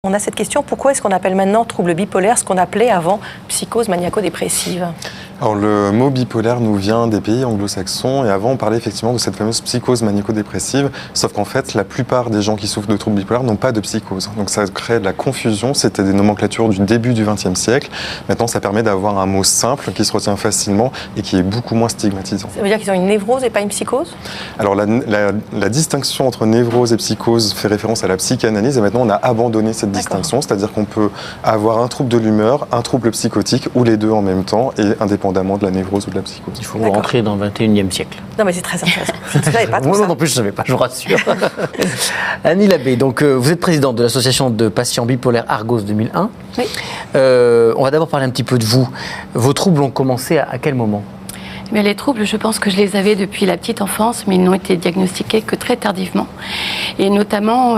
On a cette question, pourquoi est-ce qu'on appelle maintenant trouble bipolaire ce qu'on appelait avant psychose maniaco-dépressive ? Alors le mot bipolaire nous vient des pays anglo-saxons et avant on parlait effectivement de cette fameuse psychose maniaco-dépressive, sauf qu'en fait la plupart des gens qui souffrent de troubles bipolaires n'ont pas de psychose. Donc ça crée de la confusion, c'était des nomenclatures du début du XXe siècle. Maintenant ça permet d'avoir un mot simple qui se retient facilement et qui est beaucoup moins stigmatisant. Ça veut dire qu'ils ont une névrose et pas une psychose ? Alors la distinction entre névrose et psychose fait référence à la psychanalyse et maintenant on a abandonné cette distinction, c'est-à-dire qu'on peut avoir un trouble de l'humeur, un trouble psychotique ou les deux en même temps et indépendamment de la névrose ou de la psychose. Il faut rentrer dans le 21e siècle. Non mais c'est très intéressant. Je ne savais pas tout Moi ça. non plus je ne savais pas, je vous rassure. Annie Labbé, donc vous êtes présidente de l'association de patients bipolaires Argos 2001. Oui. On va d'abord parler un petit peu de vous. Vos troubles ont commencé à quel moment ? Mais les troubles, je pense que je les avais depuis la petite enfance, mais ils n'ont été diagnostiqués que très tardivement. Et notamment,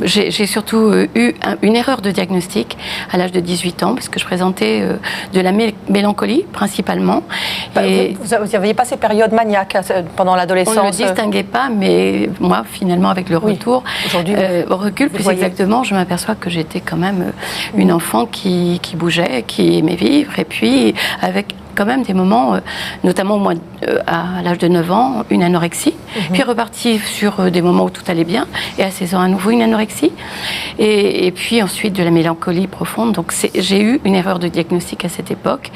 j'ai surtout eu une erreur de diagnostic à l'âge de 18 ans, parce que je présentais de la mélancolie, principalement. Et vous n'aviez pas ces périodes maniaques pendant l'adolescence ? On ne le distinguait pas, mais moi, finalement, avec le retour, aujourd'hui, au recul, plus exactement, je m'aperçois que j'étais quand même une enfant qui bougeait, qui aimait vivre, et puis avec quand même des moments, notamment moi, à l'âge de 9 ans, une anorexie, puis reparti sur des moments où tout allait bien, et à 16 ans à nouveau une anorexie, et puis ensuite de la mélancolie profonde. Donc j'ai eu une erreur de diagnostic à cette époque,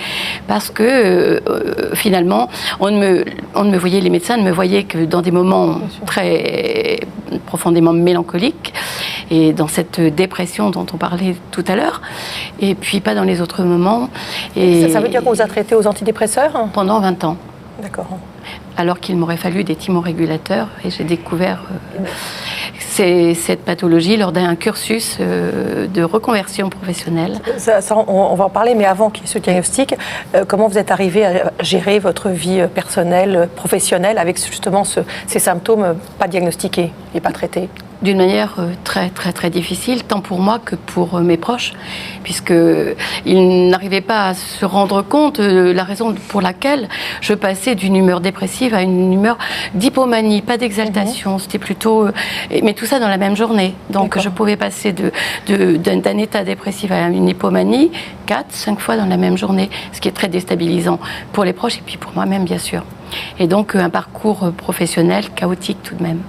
parce que finalement, on ne me voyait, les médecins ne me voyaient que dans des moments très profondément mélancoliques, et dans cette dépression dont on parlait tout à l'heure, et puis pas dans les autres moments. Et ça veut dire qu'on vous a traité aux antidépresseurs ? Pendant 20 ans. D'accord. Alors qu'il m'aurait fallu des thymorégulateurs, et j'ai découvert cette pathologie lors d'un cursus de reconversion professionnelle. On va en parler, mais avant qu'il y ait ce diagnostic, comment vous êtes arrivé à gérer votre vie personnelle, professionnelle, avec justement ces symptômes pas diagnostiqués et pas traités ? D'une manière très très très difficile, tant pour moi que pour mes proches, puisqu'ils n'arrivaient pas à se rendre compte de la raison pour laquelle je passais d'une humeur dépressive à une humeur d'hypomanie, pas d'exaltation, c'était plutôt... Mais tout ça dans la même journée. Donc je pouvais passer d'un état dépressif à une hypomanie 4-5 fois dans la même journée, ce qui est très déstabilisant pour les proches et puis pour moi-même, bien sûr. Et donc un parcours professionnel chaotique tout de même.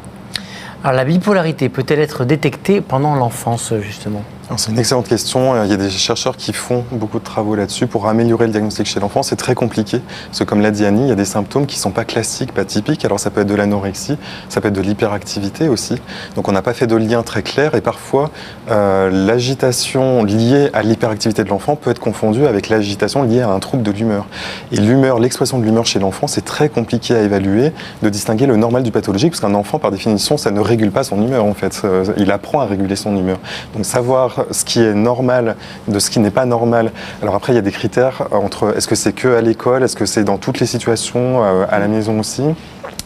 Alors la bipolarité peut-elle être détectée pendant l'enfance, justement ? C'est une excellente question. Il y a des chercheurs qui font beaucoup de travaux là-dessus pour améliorer le diagnostic chez l'enfant. C'est très compliqué, parce que comme l'a dit Annie, il y a des symptômes qui ne sont pas classiques, pas typiques. Alors ça peut être de l'anorexie, ça peut être de l'hyperactivité aussi. Donc on n'a pas fait de lien très clair et parfois l'agitation liée à l'hyperactivité de l'enfant peut être confondue avec l'agitation liée à un trouble de l'humeur. Et l'humeur, l'expression de l'humeur chez l'enfant, c'est très compliqué à évaluer, de distinguer le normal du pathologique, parce qu'un enfant, par définition, ça ne régule pas son humeur en fait. Il apprend à réguler son humeur. Donc savoir ce qui est normal de ce qui n'est pas normal. Alors après, il y a des critères entre est-ce que c'est que à l'école, est-ce que c'est dans toutes les situations, à la maison aussi.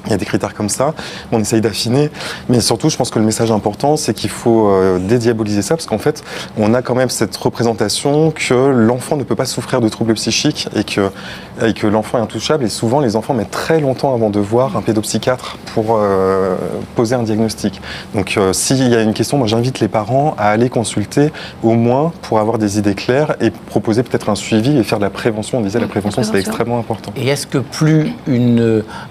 Il y a des critères comme ça, on essaye d'affiner, mais surtout je pense que le message important c'est qu'il faut dédiaboliser ça, parce qu'en fait on a quand même cette représentation que l'enfant ne peut pas souffrir de troubles psychiques et que l'enfant est intouchable, et souvent les enfants mettent très longtemps avant de voir un pédopsychiatre pour poser un diagnostic. Donc s'il y a une question, moi j'invite les parents à aller consulter au moins pour avoir des idées claires et proposer peut-être un suivi et faire de la prévention. On disait la prévention c'est extrêmement important. Et est-ce que plus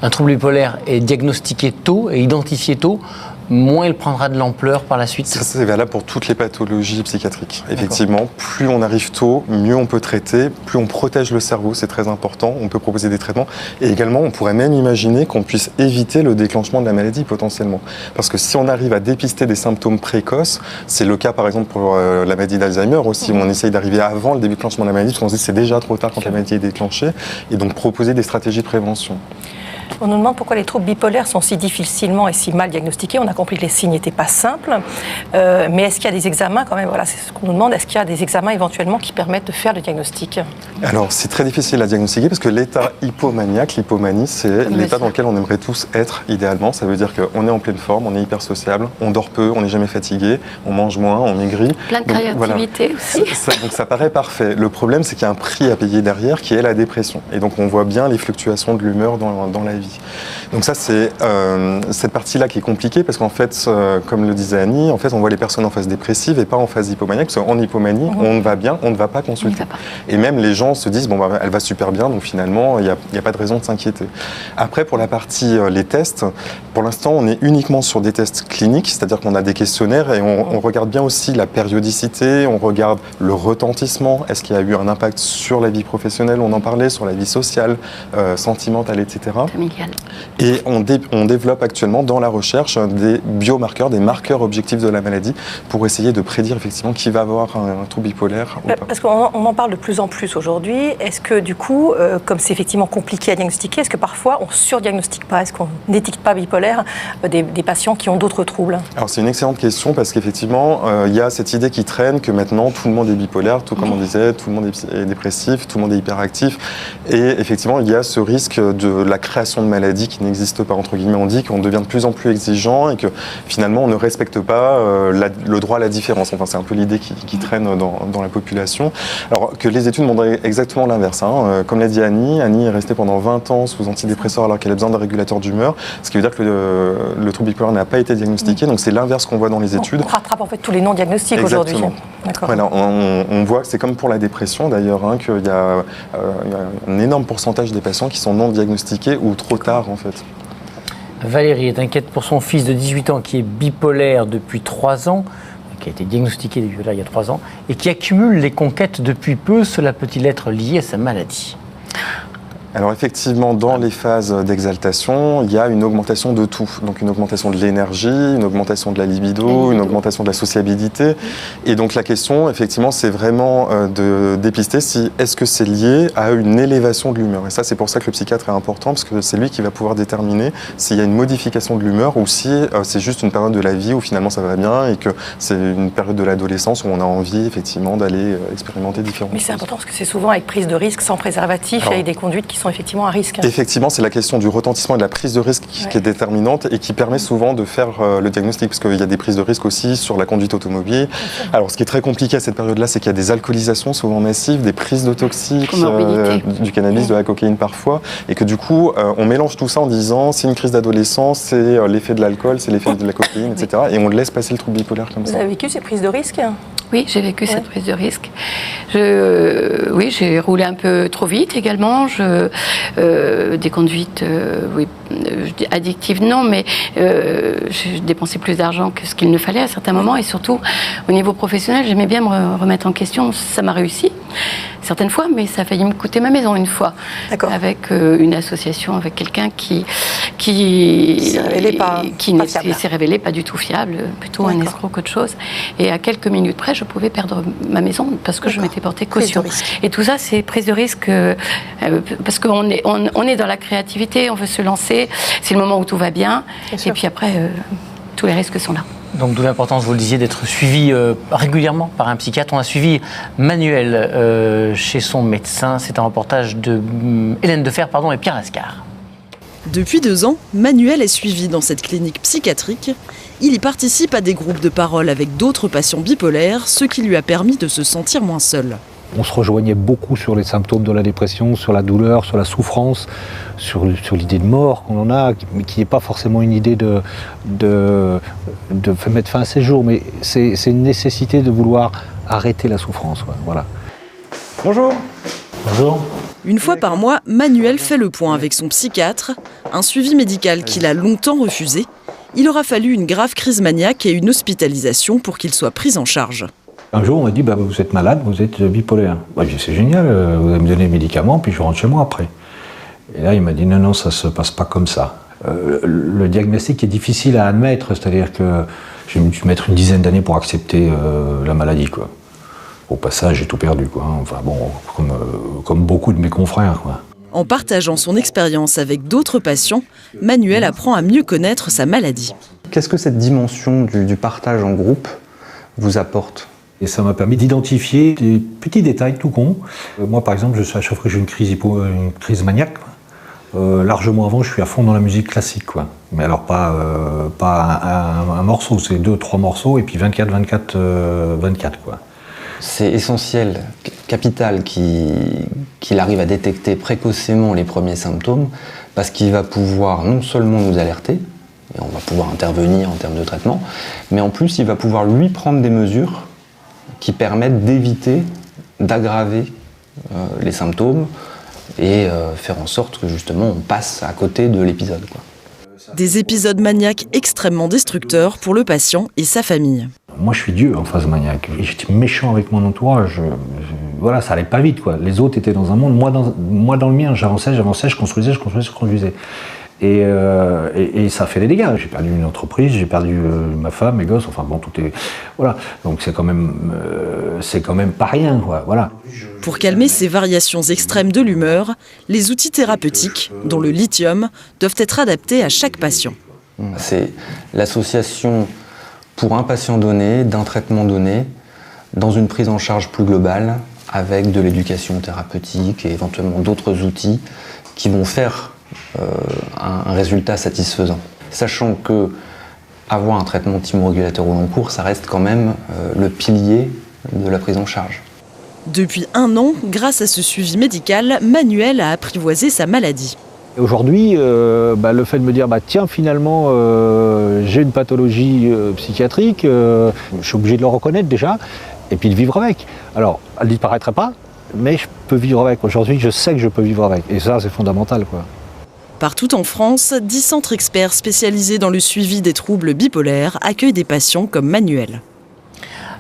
un trouble bipolaire est diagnostiqué tôt et identifié tôt, moins il prendra de l'ampleur par la suite? Ça, c'est valable pour toutes les pathologies psychiatriques. Effectivement, plus on arrive tôt, mieux on peut traiter, plus on protège le cerveau, c'est très important, on peut proposer des traitements. Et également, on pourrait même imaginer qu'on puisse éviter le déclenchement de la maladie potentiellement. Parce que si on arrive à dépister des symptômes précoces, c'est le cas par exemple pour la maladie d'Alzheimer aussi, où on essaye d'arriver avant le déclenchement de la maladie, parce qu'on se dit que c'est déjà trop tard quand la maladie est déclenchée, et donc proposer des stratégies de prévention. On nous demande pourquoi les troubles bipolaires sont si difficilement et si mal diagnostiqués. On a compris que les signes n'étaient pas simples, mais est-ce qu'il y a des examens quand même? Voilà, c'est ce qu'on nous demande. Est-ce qu'il y a des examens éventuellement qui permettent de faire le diagnostic? Alors, c'est très difficile à diagnostiquer parce que l'état hypomaniaque, l'hypomanie, c'est l'état dans lequel on aimerait tous être idéalement. Ça veut dire qu'on est en pleine forme, on est hyper sociable, on dort peu, on n'est jamais fatigué, on mange moins, on maigrit. Plein de créativité aussi. Donc ça paraît parfait. Le problème, c'est qu'il y a un prix à payer derrière qui est la dépression. Et donc on voit bien les fluctuations de l'humeur dans la vie. vie. Donc ça, c'est cette partie-là qui est compliquée parce qu'en fait, comme le disait Annie, en fait, on voit les personnes en phase dépressive et pas en phase hypomaniaque, parce qu'en hypomanie, on va bien, on ne va pas consulter. Et même les gens se disent, bon, bah, elle va super bien, donc finalement, il n'y a pas de raison de s'inquiéter. Après, pour la partie les tests, pour l'instant, on est uniquement sur des tests cliniques, c'est-à-dire qu'on a des questionnaires et on regarde bien aussi la périodicité, on regarde le retentissement, est-ce qu'il y a eu un impact sur la vie professionnelle, on en parlait, sur la vie sociale, sentimentale, etc. Familiale. Et on développe actuellement dans la recherche des biomarqueurs, des marqueurs objectifs de la maladie pour essayer de prédire effectivement qui va avoir un trouble bipolaire ou pas. Parce qu'on en parle de plus en plus aujourd'hui. Est-ce que du coup, comme c'est effectivement compliqué à diagnostiquer, est-ce que parfois on surdiagnostique pas, est-ce qu'on n'étiquette pas bipolaire des patients qui ont d'autres troubles? Alors c'est une excellente question parce qu'effectivement, il y a cette idée qui traîne que maintenant tout le monde est bipolaire, tout comme on disait, tout le monde est dépressif, tout le monde est hyperactif. Et effectivement, il y a ce risque de la création de maladies qui n'existent pas, entre guillemets. On dit qu'on devient de plus en plus exigeant et que finalement on ne respecte pas le droit à la différence. Enfin, c'est un peu l'idée qui traîne dans la population. Alors que les études montrent exactement l'inverse. Comme l'a dit Annie est restée pendant 20 ans sous antidépresseurs alors qu'elle a besoin d'un régulateur d'humeur, ce qui veut dire que le trouble bipolaire n'a pas été diagnostiqué. Donc c'est l'inverse qu'on voit dans les études. On rattrape en fait tous les non-diagnostics aujourd'hui. Voilà, on voit que c'est comme pour la dépression d'ailleurs, qu'il y a un énorme pourcentage des patients qui sont non diagnostiqués ou trop tard en fait. Valérie est inquiète pour son fils de 18 ans qui est bipolaire depuis 3 ans, qui a été diagnostiqué il y a 3 ans, et qui accumule les conquêtes depuis peu. Cela peut-il être lié à sa maladie ? Alors effectivement, dans les phases d'exaltation, il y a une augmentation de tout. Donc une augmentation de l'énergie, une augmentation de la libido, une augmentation de la sociabilité. Et donc la question, effectivement, c'est vraiment de dépister si est-ce que c'est lié à une élévation de l'humeur. Et ça, c'est pour ça que le psychiatre est important, parce que c'est lui qui va pouvoir déterminer s'il y a une modification de l'humeur ou si c'est juste une période de la vie où finalement ça va bien et que c'est une période de l'adolescence où on a envie effectivement d'aller expérimenter différentes choses. Mais c'est important parce que c'est souvent avec prise de risque, sans préservatif, et avec des conduites qui sont effectivement à risque. Effectivement, c'est la question du retentissement et de la prise de risque qui est déterminante et qui permet souvent de faire le diagnostic, parce qu'il y a des prises de risque aussi sur la conduite automobile. Alors, ce qui est très compliqué à cette période-là, c'est qu'il y a des alcoolisations souvent massives, des prises de toxiques, du cannabis, de la cocaïne parfois, et que du coup, on mélange tout ça en disant c'est une crise d'adolescence, c'est l'effet de l'alcool, c'est l'effet de la cocaïne, etc. Et on laisse passer le trouble bipolaire comme ça. Vous avez vécu ces prises de risque ? Oui, j'ai vécu cette prise de risque. Oui, j'ai roulé un peu trop vite également. Des conduites, addictives, non, mais j'ai dépensé plus d'argent que ce qu'il ne fallait à certains moments. Et surtout, au niveau professionnel, j'aimais bien me remettre en question. Ça m'a réussi, certaines fois, mais ça a failli me coûter ma maison une fois. D'accord. Avec une association, avec quelqu'un qui s'est révélé pas du tout fiable, plutôt un escroc qu'autre chose. Et à quelques minutes près, je pouvais perdre ma maison parce que je m'étais portée caution. Et tout ça, c'est prise de risque parce qu'on est dans la créativité, on veut se lancer, c'est le moment où tout va bien. Et puis après, tous les risques sont là. Donc d'où l'importance, vous le disiez, d'être suivi régulièrement par un psychiatre. On a suivi Manuel chez son médecin. C'est un reportage de Hélène Defer et Pierre Lascar. Depuis 2 ans, Manuel est suivi dans cette clinique psychiatrique. Il y participe à des groupes de parole avec d'autres patients bipolaires, ce qui lui a permis de se sentir moins seul. On se rejoignait beaucoup sur les symptômes de la dépression, sur la douleur, sur la souffrance, sur l'idée de mort qu'on en a, mais qui n'est pas forcément une idée de mettre fin à ses jours, mais c'est une nécessité de vouloir arrêter la souffrance. Voilà. Bonjour. Bonjour. Une fois par mois, Manuel fait le point avec son psychiatre, un suivi médical qu'il a longtemps refusé. Il aura fallu une grave crise maniaque et une hospitalisation pour qu'il soit pris en charge. Un jour, on m'a dit vous êtes malade, vous êtes bipolaire. J'ai dit c'est génial, vous allez me donner les médicaments, puis je rentre chez moi après. Et là, il m'a dit non, ça se passe pas comme ça. Le diagnostic est difficile à admettre, c'est-à-dire que j'ai dû mettre une dizaine d'années pour accepter la maladie, quoi. Au passage, j'ai tout perdu, quoi. Enfin bon, comme beaucoup de mes confrères, quoi. En partageant son expérience avec d'autres patients, Manuel apprend à mieux connaître sa maladie. Qu'est-ce que cette dimension du partage en groupe vous apporte ? Et ça m'a permis d'identifier des petits détails tout cons. Moi, par exemple, à chaque fois que j'ai une crise maniaque, largement avant, je suis à fond dans la musique classique, quoi. Mais alors pas un morceau, c'est 2-3 morceaux et puis 24, quoi. C'est essentiel. capital qu'il arrive à détecter précocement les premiers symptômes, parce qu'il va pouvoir non seulement nous alerter, et on va pouvoir intervenir en termes de traitement, mais en plus il va pouvoir lui prendre des mesures qui permettent d'éviter, d'aggraver les symptômes et faire en sorte que justement on passe à côté de l'épisode, quoi. Des épisodes maniaques extrêmement destructeurs pour le patient et sa famille. Moi, je suis Dieu en phase maniaque. Et j'étais méchant avec mon entourage. Voilà, ça allait pas vite, quoi. Les autres étaient dans un monde, moi dans le mien, j'avançais, je construisais. Et ça fait des dégâts. J'ai perdu une entreprise, j'ai perdu ma femme, mes gosses, enfin bon, tout est... Voilà, donc c'est quand même pas rien, quoi. Voilà. Pour calmer ces variations extrêmes de l'humeur, les outils thérapeutiques, dont le lithium, doivent être adaptés à chaque patient. C'est l'association pour un patient donné, d'un traitement donné, dans une prise en charge plus globale, avec de l'éducation thérapeutique et éventuellement d'autres outils qui vont faire un résultat satisfaisant. Sachant que avoir un traitement thymorégulateur au long cours, ça reste quand même le pilier de la prise en charge. Depuis 1 an, grâce à ce suivi médical, Manuel a apprivoisé sa maladie. Aujourd'hui, le fait de me dire, tiens, finalement, j'ai une pathologie psychiatrique, je suis obligé de le reconnaître déjà, et puis de vivre avec. Alors, elle ne disparaîtrait pas, mais je peux vivre avec. Aujourd'hui, je sais que je peux vivre avec. Et ça, c'est fondamental, quoi. Partout en France, 10 centres experts spécialisés dans le suivi des troubles bipolaires accueillent des patients comme Manuel.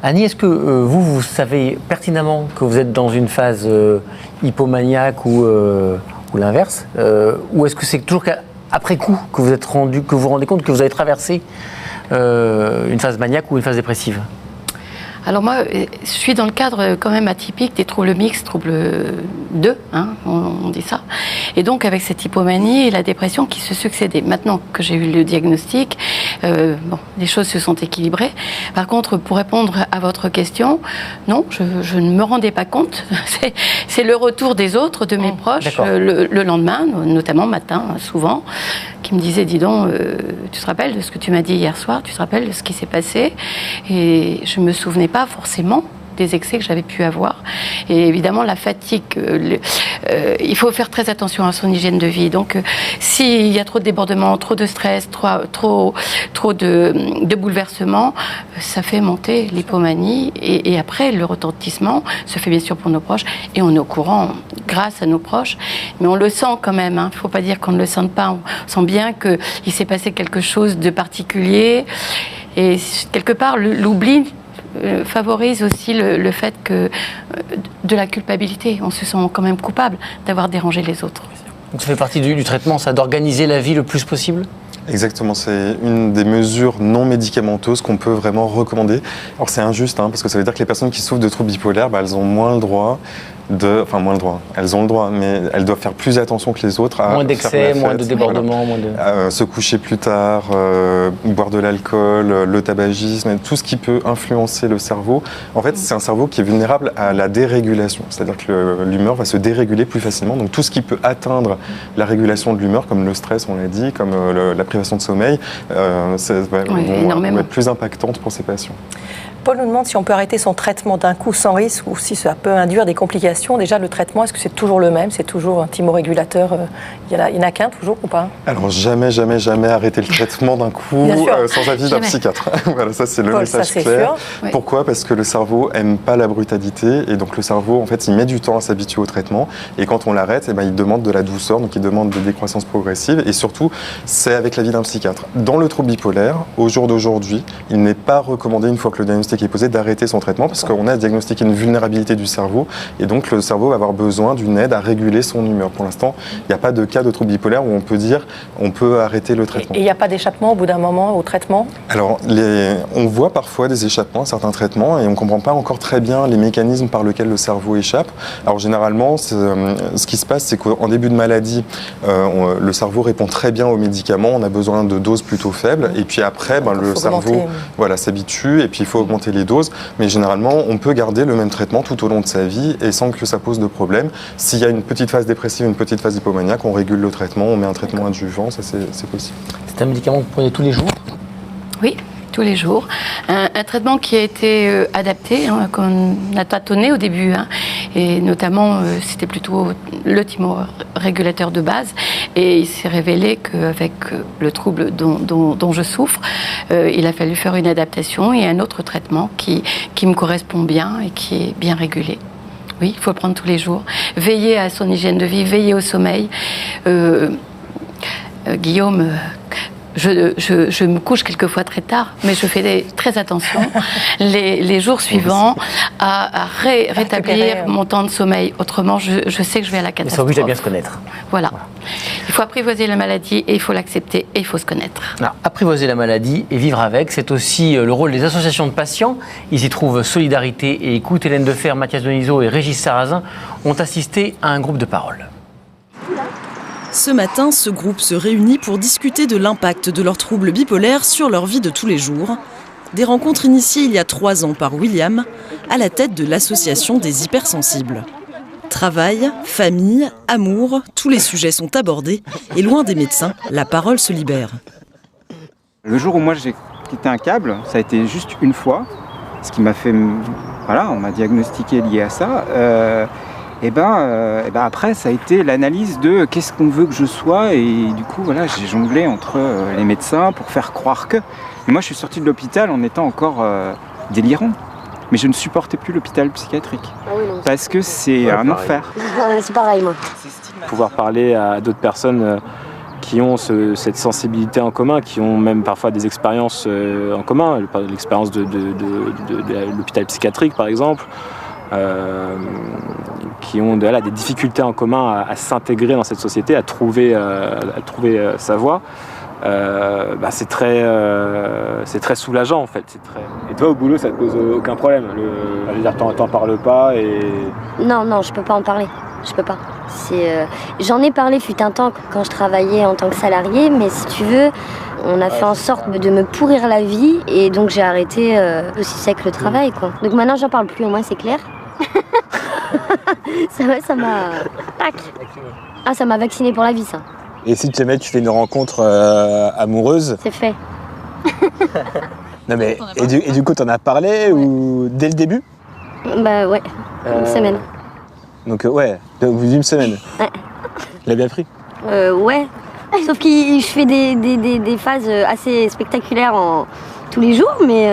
Annie, est-ce que vous savez pertinemment que vous êtes dans une phase hypomaniaque ou l'inverse, ou est-ce que c'est toujours après coup que vous rendez compte que vous avez traversé une phase maniaque ou une phase dépressive? Alors moi, je suis dans le cadre quand même atypique des troubles mixtes, troubles 2, on dit ça. Et donc avec cette hypomanie et la dépression qui se succédaient. Maintenant que j'ai eu le diagnostic, les choses se sont équilibrées. Par contre, pour répondre à votre question, non, je ne me rendais pas compte. C'est le retour des autres, de mes proches, le lendemain, notamment matin, souvent, qui me disaient, dis donc, tu te rappelles de ce que tu m'as dit hier soir, tu te rappelles de ce qui s'est passé? Et je me souvenais pas forcément des excès que j'avais pu avoir. Et évidemment, la fatigue, il faut faire très attention à son hygiène de vie. Donc, s'il y a trop de débordements, trop de stress, trop de bouleversements, ça fait monter l'hypomanie. Et après, le retentissement se fait bien sûr pour nos proches. Et on est au courant grâce à nos proches. Mais on le sent quand même. Il ne faut pas dire qu'on ne le sente pas. On sent bien qu'il s'est passé quelque chose de particulier. Et quelque part, l'oubli favorise aussi le fait que de la culpabilité. On se sent quand même coupable d'avoir dérangé les autres. Donc ça fait partie du traitement, ça, d'organiser la vie le plus possible? Exactement, c'est une des mesures non médicamenteuses qu'on peut vraiment recommander. Alors c'est injuste, parce que ça veut dire que les personnes qui souffrent de troubles bipolaires, elles ont moins le droit elles ont le droit, mais elles doivent faire plus attention que les autres à moins d'excès, moins de débordements, se coucher plus tard, boire de l'alcool, le tabagisme, tout ce qui peut influencer le cerveau. En fait, c'est un cerveau qui est vulnérable à la dérégulation, c'est-à-dire que l'humeur va se déréguler plus facilement. Donc tout ce qui peut atteindre la régulation de l'humeur, comme le stress, on l'a dit, comme la privation de sommeil, vont être plus impactantes pour ces patients. Paul nous demande si on peut arrêter son traitement d'un coup sans risque ou si ça peut induire des complications. Déjà, le traitement, est-ce que c'est toujours le même? C'est toujours un thymorégulateur? Il n'y en a qu'un toujours ou pas? Alors jamais arrêter le traitement d'un coup sans avis d'un psychiatre. Voilà, ça c'est le message clair. Oui. Pourquoi? Parce que le cerveau aime pas la brutalité et donc le cerveau, en fait, il met du temps à s'habituer au traitement et quand on l'arrête, il demande de la douceur, donc il demande des décroissances progressives et surtout, c'est avec l'avis d'un psychiatre. Dans le trouble bipolaire, au jour d'aujourd'hui, il n'est pas recommandé, une fois que le diagnostic est posé, d'arrêter son traitement parce qu'on a diagnostiqué une vulnérabilité du cerveau et donc le cerveau va avoir besoin d'une aide à réguler son humeur. Pour l'instant, il n'y a pas de cas de trouble bipolaire où on peut dire on peut arrêter le traitement. Et il n'y a pas d'échappement au bout d'un moment au traitement? Alors, on voit parfois des échappements à certains traitements et on ne comprend pas encore très bien les mécanismes par lesquels le cerveau échappe. Alors généralement, ce qui se passe, c'est qu'en début de maladie, le cerveau répond très bien aux médicaments, on a besoin de doses plutôt faibles et puis après, le cerveau s'habitue et puis il faut augmenter les doses, mais généralement on peut garder le même traitement tout au long de sa vie et sans que ça pose de problème. S'il y a une petite phase dépressive, une petite phase hypomaniaque, on régule le traitement, on met un traitement adjuvant, ça c'est possible. C'est un médicament que vous prenez tous les jours? Oui, tous les jours. Un traitement qui a été adapté, qu'on a tâtonné au début, Et notamment, c'était plutôt le thymorégulateur de base. Et il s'est révélé qu'avec le trouble dont je souffre, il a fallu faire une adaptation et un autre traitement qui me correspond bien et qui est bien régulé. Oui, il faut le prendre tous les jours. Veiller à son hygiène de vie, veiller au sommeil. Guillaume, je me couche quelquefois très tard, mais je fais très attention les jours suivants à rétablir mon temps de sommeil. Autrement, je sais que je vais à la catastrophe. Ça oblige à bien se connaître. Voilà. Il faut apprivoiser la maladie et il faut l'accepter et il faut se connaître. Alors, apprivoiser la maladie et vivre avec, c'est aussi le rôle des associations de patients. Ils y trouvent solidarité et écoute. Hélène Defer, Mathias Denisot et Régis Sarrazin ont assisté à un groupe de parole. Ce matin, ce groupe se réunit pour discuter de l'impact de leurs troubles bipolaires sur leur vie de tous les jours. Des rencontres initiées il y a 3 ans par William, à la tête de l'association des hypersensibles. Travail, famille, amour, tous les sujets sont abordés et loin des médecins, la parole se libère. Le jour où moi j'ai quitté un câble, ça a été juste une fois, ce qui m'a fait, voilà, on m'a diagnostiqué lié à ça. Et ben après ça a été l'analyse de qu'est-ce qu'on veut que je sois et du coup voilà j'ai jonglé entre les médecins pour faire croire que. Et moi je suis sorti de l'hôpital en étant encore délirant, mais je ne supportais plus l'hôpital psychiatrique parce que c'est un enfer. C'est pareil moi. Pouvoir parler à d'autres personnes qui ont cette sensibilité en commun, qui ont même parfois des expériences en commun, l'expérience de l'hôpital psychiatrique par exemple. Qui ont des difficultés en commun à s'intégrer dans cette société, à trouver sa voie, c'est très soulageant en fait. Et toi au boulot ça te pose aucun problème, je veux dire t'en parles pas et... Non, je peux pas en parler, je peux pas. J'en ai parlé fut un temps quand je travaillais en tant que salarié, mais si tu veux, on a fait en sorte de me pourrir la vie et donc j'ai arrêté aussi sec le travail quoi. Donc maintenant j'en parle plus, au moins c'est clair. ça m'a... Tac. Ah, ça m'a vacciné pour la vie, ça. Et si jamais tu fais une rencontre amoureuse... C'est fait. Non mais, et du coup t'en as parlé ou dès le début? Bah ouais, une semaine. Donc une semaine. Ouais. Il a bien pris? Ouais. Sauf que je fais des phases assez spectaculaires tous les jours, mais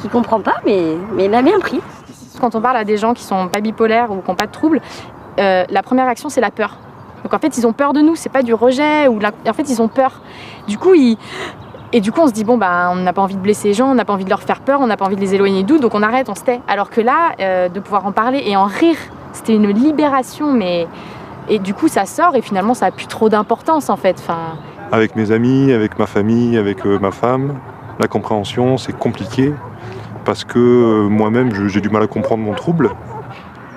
qu'il comprend pas, mais il a bien pris. Quand on parle à des gens qui sont pas bipolaires ou qui n'ont pas de troubles, la première réaction c'est la peur. Donc en fait ils ont peur de nous, c'est pas du rejet, en fait ils ont peur. Du coup on se dit on n'a pas envie de blesser les gens, on n'a pas envie de leur faire peur, on n'a pas envie de les éloigner d'eux, donc on arrête, on se tait. Alors que là, de pouvoir en parler et en rire, c'était une libération, et du coup ça sort et finalement ça a plus trop d'importance en fait. Avec mes amis, avec ma famille, avec ma femme, la compréhension c'est compliqué. Parce que moi-même, j'ai du mal à comprendre mon trouble.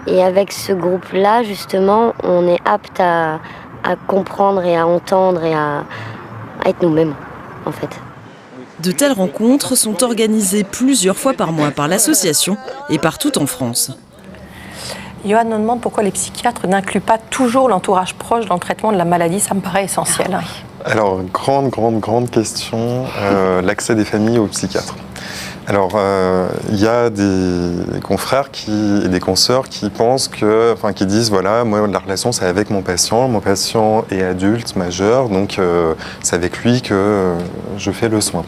Et avec ce groupe-là, justement, on est apte à comprendre et à entendre et à être nous-mêmes, en fait. De telles rencontres sont organisées plusieurs fois par mois par l'association et partout en France. Johan nous demande pourquoi les psychiatres n'incluent pas toujours l'entourage proche dans le traitement de la maladie. Ça me paraît essentiel. Alors, grande question, l'accès des familles aux psychiatres. Alors, il y a des confrères et des consoeurs qui pensent qui disent voilà, moi la relation c'est avec mon patient est adulte, majeur, donc c'est avec lui que je fais le soin.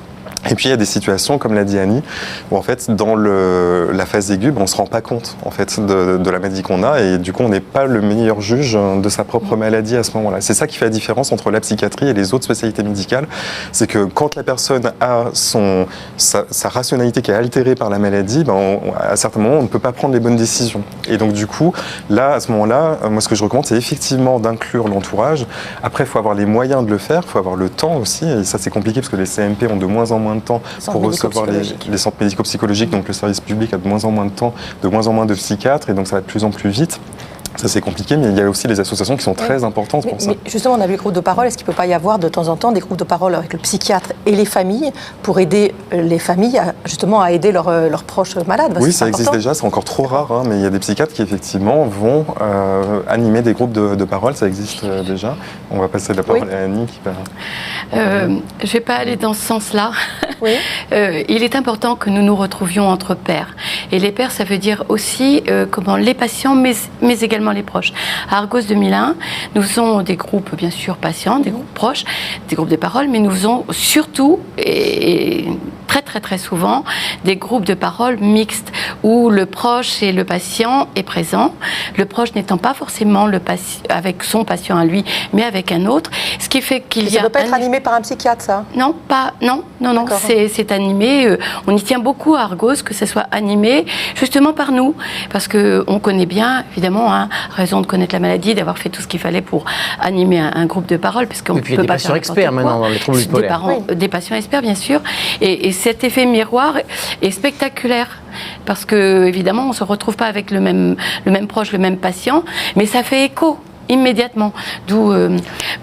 Et puis il y a des situations, comme l'a dit Annie, où en fait dans la phase aiguë, on ne se rend pas compte en fait de la maladie qu'on a et du coup on n'est pas le meilleur juge de sa propre maladie à ce moment-là. C'est ça qui fait la différence entre la psychiatrie et les autres spécialités médicales, c'est que quand la personne a sa rationalité qui est altérée par la maladie, à certains moments on ne peut pas prendre les bonnes décisions. Et donc du coup, là à ce moment-là, moi ce que je recommande c'est effectivement d'inclure l'entourage. Après il faut avoir les moyens de le faire, il faut avoir le temps aussi, et ça c'est compliqué parce que les CMP ont de moins en moins de temps pour recevoir les centres médico-psychologiques, donc le service public a de moins en moins de temps, de moins en moins de psychiatres, et donc ça va de plus en plus vite. Ça, c'est compliqué, mais il y a aussi les associations qui sont très importantes pour ça. Mais justement, on a vu les groupes de parole. Est-ce qu'il ne peut pas y avoir de temps en temps des groupes de parole avec le psychiatre et les familles pour aider les familles à aider leurs proches malades? Oui, ça existe déjà, c'est encore trop rare, mais il y a des psychiatres qui effectivement vont animer des groupes de parole, ça existe déjà. On va passer la parole à Annie qui va... Je ne vais pas aller dans ce sens-là. Oui. Il est important que nous nous retrouvions entre pairs. Et les pairs, ça veut dire aussi les patients, mais également les proches. À Argos 2001, nous faisons des groupes, bien sûr, patients, des groupes proches, des groupes de parole, mais nous faisons surtout, et très très très souvent, des groupes de parole mixtes, où le proche et le patient est présent, le proche n'étant pas forcément avec son patient à lui, mais avec un autre, ce qui fait qu'il y a... Ça ne peut pas être animé par un psychiatre, ça? Non, c'est animé, on y tient beaucoup à Argos, que ce soit animé justement par nous, parce qu'on connaît bien, évidemment, raison de connaître la maladie, d'avoir fait tout ce qu'il fallait pour animer un groupe de parole, puisqu'on ne peut pas faire des patients experts maintenant dans les troubles bipolaires. Des patients experts, bien sûr, et cet effet miroir est spectaculaire. Parce que, évidemment, on ne se retrouve pas avec le même proche, le même patient, mais ça fait écho immédiatement. D'où,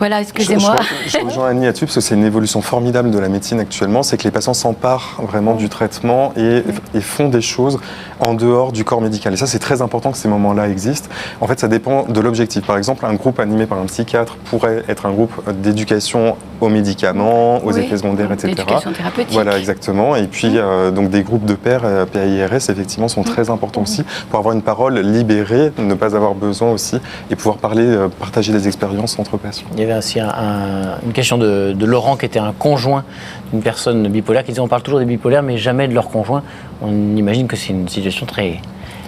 excusez-moi. Je rejoins Annie là-dessus, parce que c'est une évolution formidable de la médecine actuellement, c'est que les patients s'emparent vraiment du traitement et font des choses en dehors du corps médical. Et ça, c'est très important que ces moments-là existent. En fait, ça dépend de l'objectif. Par exemple, un groupe animé par un psychiatre pourrait être un groupe d'éducation aux médicaments, aux effets secondaires, etc. D'éducation thérapeutique. Voilà, exactement. Et puis, donc des groupes de pairs, PAIRS, effectivement, sont très importants aussi pour avoir une parole libérée, ne pas avoir besoin aussi, et pouvoir partager des expériences entre patients. Il y avait aussi une question de Laurent, qui était un conjoint d'une personne bipolaire, qui disait on parle toujours des bipolaires, mais jamais de leur conjoint. On imagine que c'est une situation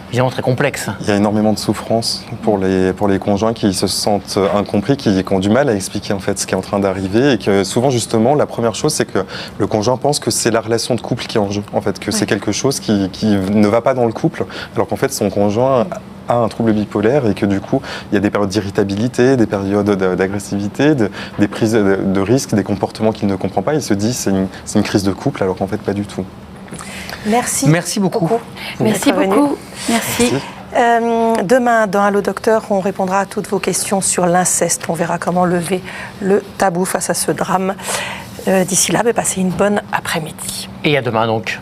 évidemment très complexe. Il y a énormément de souffrance pour les conjoints qui se sentent incompris, qui ont du mal à expliquer en fait ce qui est en train d'arriver, et que souvent justement la première chose c'est que le conjoint pense que c'est la relation de couple qui est en jeu, en fait, que c'est quelque chose qui ne va pas dans le couple, alors qu'en fait son conjoint a un trouble bipolaire et que du coup il y a des périodes d'irritabilité, des périodes d'agressivité, des prises de risques, des comportements qu'il ne comprend pas. Il se dit c'est une crise de couple, alors qu'en fait pas du tout. Merci beaucoup. Merci beaucoup. Merci. Demain, dans Allo Docteur, on répondra à toutes vos questions sur l'inceste. On verra comment lever le tabou face à ce drame. D'ici là, passez une bonne après-midi. Et à demain donc.